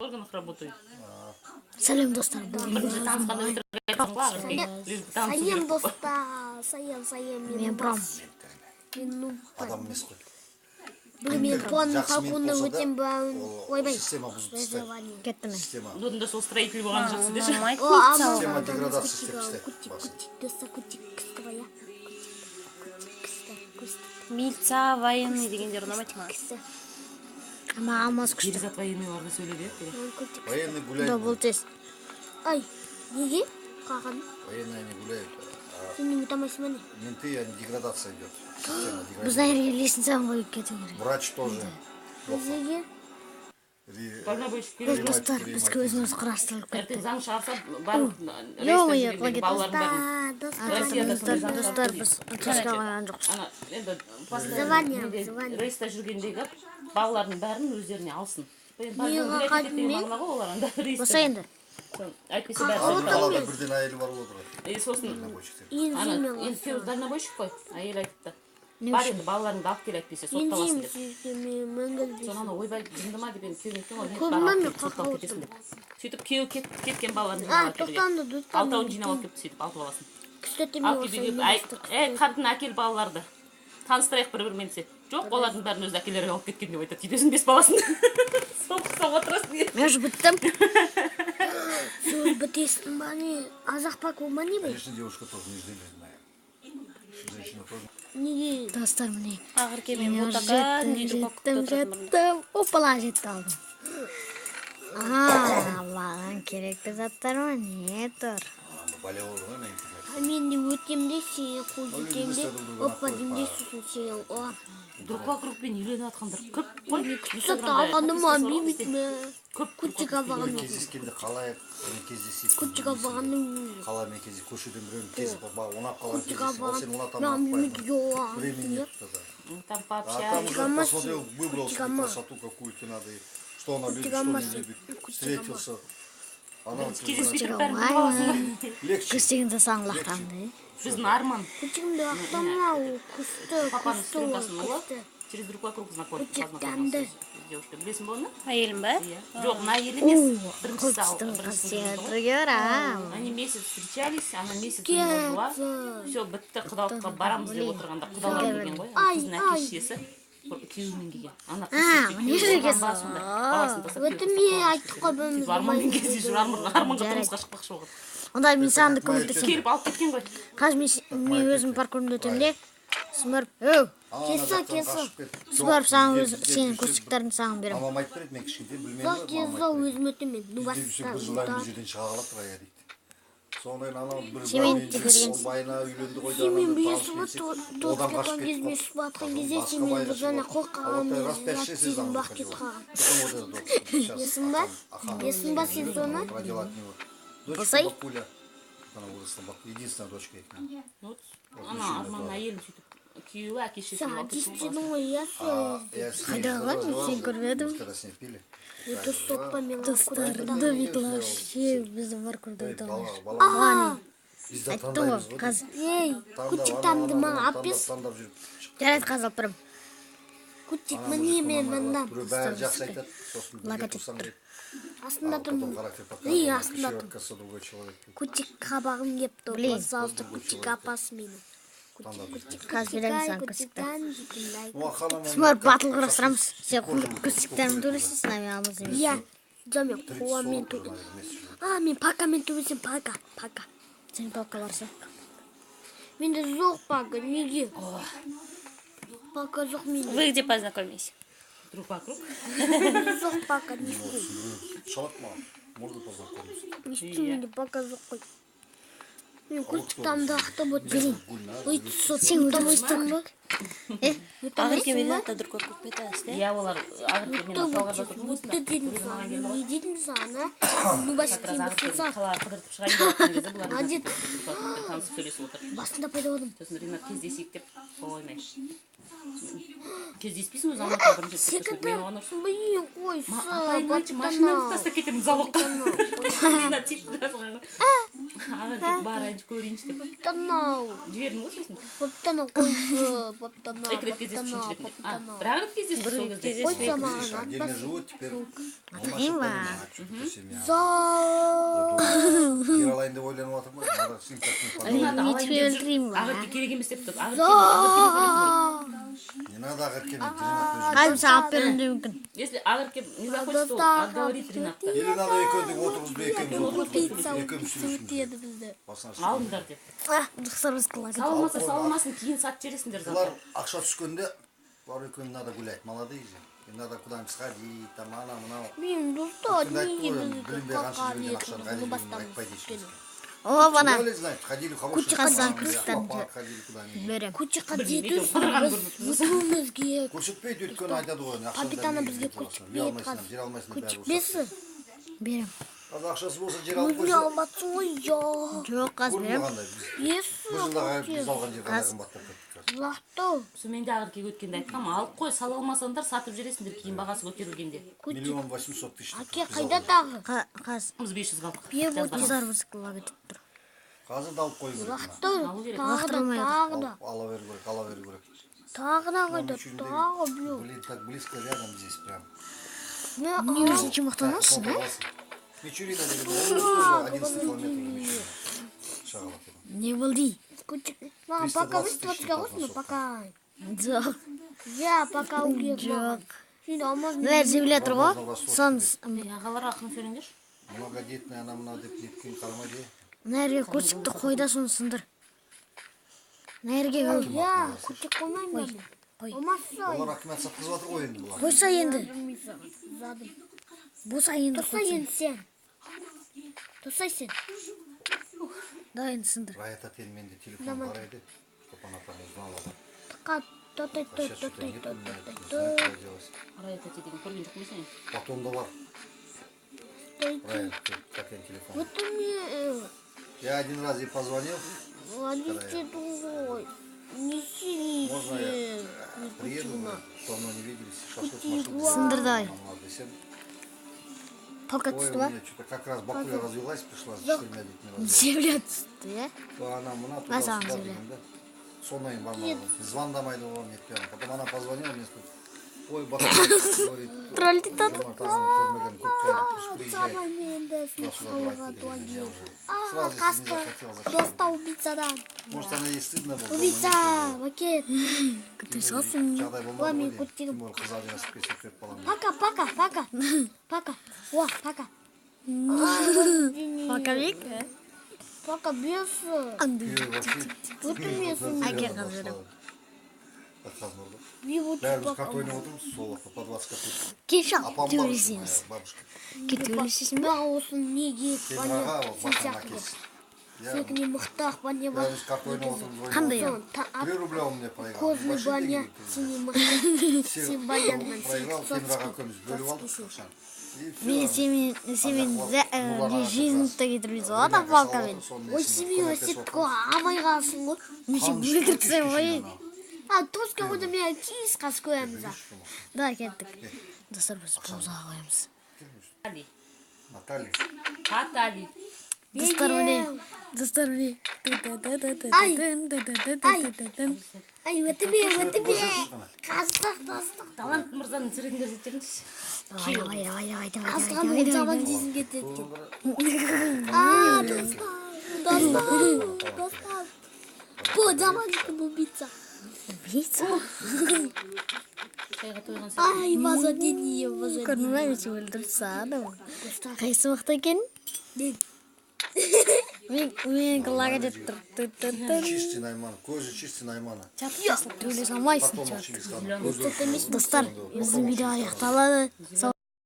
органах работаю. Сәлем достар. Сәлем достар. Сәлем. Мен Брам. Адам емес қой. Мен планның қалқуында өтем бауын. Ойбай. Система бұзып Кетті ме? Система. Додында сол строитель болған жақсы деші. Система деградация Милиция, военный дегендер ұнамайды ма? Маған мас күшті. Перизат военныйларды сөйледі. Военный гуляет. Да, бұл тез. Ай, неге? Қаған? Военные не гуляют. Сен не ұтамайсың мені? Менты, деградация идет. Система Біз деградация. наверное лестницадан қойып кету керек. Врач тоже. Неге? Бұл достар, бізге өзіміз құрастырылып Ертең кетті. заң шығарса барлық Ой, рейстер жүрген балалардың бәрін. Россияда сондай заң Достар, шығарды. біз отпускаға қойған жоқпыз. Ана, енді Звание. рейста жүргендегі балалардың бәрін өздеріне алсын. Неге қадым мен? Олар анда рейста. Болса енді. Әйтпесе бәрі Қалада бірден әйелі бар отыр. сосын Ен енді сен дальнобойщик қой, әйел айтыпты. Бар енді балаларыңды алып кел әйтпесе сотталасың деп. Соны ана ойбай жынды ма деп енді күйеуім айтқан ғой, Көрмеймін, барып сотталып кетесің деп. Сөйтіп күйеуі кеткен балаларын А, жинап алып тоқтамды, келген. тоқтамды. Алтауын жинап алып келіпті сөйтіп, алты баласын. Күстетеме Алып келіп, қатын әкел балаларды. Таныстырайық бір-бірімен десе. Жоқ, олардың бәрін өз әкелері алып кеткен деп айтады. Сөйтесің бес баласын. Соғып отырасың деп. Мен уже біттім. Сөз бітесің ба не? Азақ пак ол ма не бай? Конечно, девушка тоже не железная. Женщина тоже. Неге? Достар, міне. Ағыр кемен отаға, Жеттім. Опала жетті алдым. Маған керекті заттар ма? Не тұр? Болела ғой мен интернет. Мен де өтем де сен қол жетем де опа демде сосын сен о. Друг вокругпен үйленіп жатқандар көп қой. Сатты алғанды ма бейбіт ме? Күтчік Мен алғанды. кездескенде қалайық, мен кездесейік. Күтчік алғанды. Қаламен кездесіп, көшеден біреуін кезіп, ұнап қалған Күтчік кездесіп, ал сен алғанды. ұнатамын Мен ұнатпаймын. үйде Времени нет оған. тогда. Там А там пообщались. уже посмотрел, выбрал себе красоту какую-то надо, и что она любит, что не любит. Встретился. Она вот Кездеспейтін уже бәрін біліп аласың. легче. Күстегенде саңлақтанды. Біздің арман. Күтчігімді ақтамау күсті, Папаның күсті студентасының ол ұлы күсті. через друг вокруг знакомится. Күтчіктенді. Девушка, білесің ба оны? Әйелім ба? Иә. Жоқ, мына әйел емес. Бірінші зал. Құлтыстың бірінші қасиеті сынып. көрем. Они месяц встречались, она месяц не была. Все, бітті құдалыққа барамыз деп отырғанда құдалар келген ғой. Қыздың әке-шешесі күйеуімен келген. Ана міне жүргенсің. баласын тастап Өтіме айттық қой бөліміз арманмен кездесіп арманға тұрмысқа шықпақшы болған. Онда мен саған да көмектесемін. Келіп алып кеткен ғой. Қазір мен өзім паркурымды өтемін де. Смырып, өу, Кесі. смырып саған сенің көрсетіктерін саған беремін. Мамам айтып береді, мен кішкентай білмеймін. Зақ кезі өзім өтемен. Бізде бір жылдан бір жерден шыға қалады рая дейді. Сонымен анау бір Шеменетте көргенсің. байына үйленді ғой. Семен білесің ба, тоғыз кеткен кезіме сүп атқан кезде семен бір жаңа қорқаған сезім бақ кет қалған. Есің ба? Есің ба сен соны? Дочка Бакуля. Она выросла, единственная дочка их. Вот, ана арман әйелін сөйтіп күйеуі әке-шешесі Сен алып кеткен ғой. дистедің ғой, ясы. Қайдағы? Мен сен көрмедім. Когда с ней пили. Өті соқпа мен Достар, Давид вообще біздің паркурда өтеміз. Айттым ғой, қазір. Ей, күтчік тамды маған аппес. Жарайды, қазір алып барамын. Күтчік міне мен мындам. Біреу бәрі жақсы айтады. Сосын бірге тұрсаң дейді. Астында Потом тұрмын. характер Ей, показывает, астында еще тұрмын. оказывается другой человек. Күтчік қабағым кепті. Блин. Салты күтчік апасы мені. Қазір беремін саған көрсетікті. Ну, а ханым Смырып батыл құрастырамыз. Сен көрсетіктерін төлейсің, мен алмыз емес. Иә, жаме қуамен төбе. Мен пакамен төбесем пака. Сен палка барса. Менде жоқ пака, неге? Пака жоқ менде. Вы где познакомились? Друг вокруг. Менде жоқ пака, не істеймін. шалат маған. Можно познакомиться. Не істеймін, менде пака жоқ қой. Мен күтчік тамды ақтап өтпеймін. Ой, Сен өтемейсің ба? Ағыр кемен отта друг вокруг кетасыз, да? Иә, олар ағыр кемен аталғанда Өтті дедің саған, не дедің саған, а? Нубашық кембісін саған. қала қыдыртып шығайын деп жатқан кезде бұлар А, деді. танысып сөйлесіп отыр. Басында пайда болдым. Сосын Ринат кездесейік деп қоймай. Кездеспейсің өзі алматыға бірінші рет көрсетіп, мен оған ұрысып, Блин, қой, апайым айтшы, машинамды тастап кетемін залогқа. Ринат сөйтіп жазған. Ағыр деп барайыншы көрейінші деп. Поптанау. Жібердің ғой сосын? Поптанау қойшы, поптанау, Екі рет кездесіп, үшінші рет. поптанау. Бір ақ рет кездесіп сол кезде. Қойса маған Отдельно атпас. живут теперь. Атайын ба? десем я. За. Кире алайын деп ойланып жатырмын. Ана симпатный Ағырке керек емес деп тұр. Не надо агырке. Kalbim sana aferin de mümkün. Если Ағырке не захочет, то отговорит Ринатты. Или надо екеуді отырғызып екеуміз Пицца екеуміз сөйлесуіміз. өтеді бізде. Алыңдар деп. Дұқсарымыз қылады. Салмасын кейін сатып жібересіңдер Бұлар завтра. ақша түскенде бар екеуін надо гулять. Молодые же. Им надо куда-нибудь сходить, там ана мынау. Мен дұрыста Күнде неге айтты ғой, бізді білінбей қанша қаққан жерден ақшаны етіп қайда бастан жүргенін айтпайды ешкім. О bana. Тем более знают, ходили в хороший Куча казан, ресторан, кристалл. в аквапарк ходили куда-нибудь. Берем. Көшеқа Білмейді, жетіп қыдырған біз өтуімізге Көрсетпейді өйткені айтады ғой ақшаны капитаны да бізге бермейді, көшіп жей алмайсыңдар, жер алмайсыңдар, бәрі көшіппесі. Берем. Қазір ақшасы болса жер алып Өзіне қойса алматсың ғой, я. Жоқ қаз көрдің берем. бе қандай біз Бесі бір жылда біз алған жер қандай қымбаттап кеттік қазір. лақтау. Мен де Ағыркеге өткенде айтқам, алып қой, сала алмасаңдар сатып жібересіңдер кейін бағасы көтерілгенде. 1 800 000 Әке қайда тағы? Қаз. Біз 500 қалдық. Бе болды. Дұқсарымыз қылады деп тұр. Қазір да алып қою керек мына. Лақтау. Алу керек. Тағы да. Ала беру керек, ала беру керек. Тағы да қайда. Üçüncü Тағы бе. Блин, так близко рядом здесь прям. Не Өзінше мақтанасың, а? Мичурина деген тоже 11 километр Мичурина. Шағалап едім. Не болды? Маған пока выставочка қойсын, пока. Жоқ. Я пока угер. Жоқ. Şimdi olmaz mı? Бәрі жебіле тұр ғой. Сон Ағаларға ақын сөйлеңдерші. Многодетная ана мына деп неткен қарамайды. нәрге көшікті қойда соны сындыр. Нәрге қой. Я көтек қоймаймын ben. Olmazsa Олар акимат сатқызып жатыр ғой енді бұлар. Қойса енді. zadım. Боса енді Тұрса қойсын. енді сен. Тұрса сен. Да енді сындыр. Раята тен менде телефон қарайды. Топан атам ұзын алады. Тықат. Тотай. Сейчас что-то нет, не знаю, что делать. Арай тәте деген көрген жоқ дейсің. Батонда бар. Рая, такой телефон. Вот мне Я один раз ей позвонил. водите другой. Неси. Можно я приеду, давно не виделись, шашлык машину. Сындыр давай. Десем, Тока ой, түсті у ба? меня что-то как раз Бакуля развелась, пришла с 4 детьми развелась. Жебіле түсті, е? То она мына Назар туда-сюда земля. деген да. Сондай бармаған. Звондамайды оған нетпеген. Потом она позвонила мне, сказала, ой, Бакуля, говорит, Тролльді Жомарт ағаны көрмеген көп қайда, пусть приезжай. Мен Туда-сюда давайте деген. Я уже А, сразу, если не каска. захотел, зачем? Доста убийцадан. Может, она ей стыдно было. Убийца. Пакет. Күтір салсын. Жағдай болмады Ой, мен ғой деймін. көттеріп- Тем более қызға велосипед сөйтіп балам. Пока. Пока. О, пока. Покавик? Пока бес. Күйеуі вообще Өтірмесін. Әке қазір. Отказмұрды. Не вот Бәріміз карта ойнап отырмыз, сол уақытта по 20 копейка. Кешал, Апам бар, төбелесеміз. бабушка. Төбелесесің ба? Бірақ осыны неге Темірға сен баққан сияқты. әкесі. Секіне мықты ақпан бар. Бәріміз карта ойнап отырмыз. Қандай Сон, 3 рубля у меня проиграл. Козный Небольшие баня, деньги. синий мықты. Все Сен баяннан проиграл, сен Темірға көміз бөліп алдық ақшаны. И Мен всё. семен жизньті кетірмейді ғой, да палкамен. Ой, семей осетко амай қалсың ғой. Неше бөліктірсем ғой. А, тоска ода мен киіз қас көреміз. Да, кеттік. Достар, біз паузаға қоямыз. Али. Наталья. Атали. Достар, міне. Достар, міне. Ай, өтіме. Қастық. Талант мырзаның суретін көрсеттеріңізші. Давай. Қасқан ол жаман десін кетеді. А, достав. Бұл жаман екен бұл битса. Бейца? Шайға тойған Ай, маза деді, маза деді. Көрмей өте өлдірса адам. Қайсы мықты екен? Мен қылаға деп тұр. Чистый Найман. Көзі чистый Наймана. Төйле салмайсың. Потом Чингисхан. Достар, біздің видео аяқталады.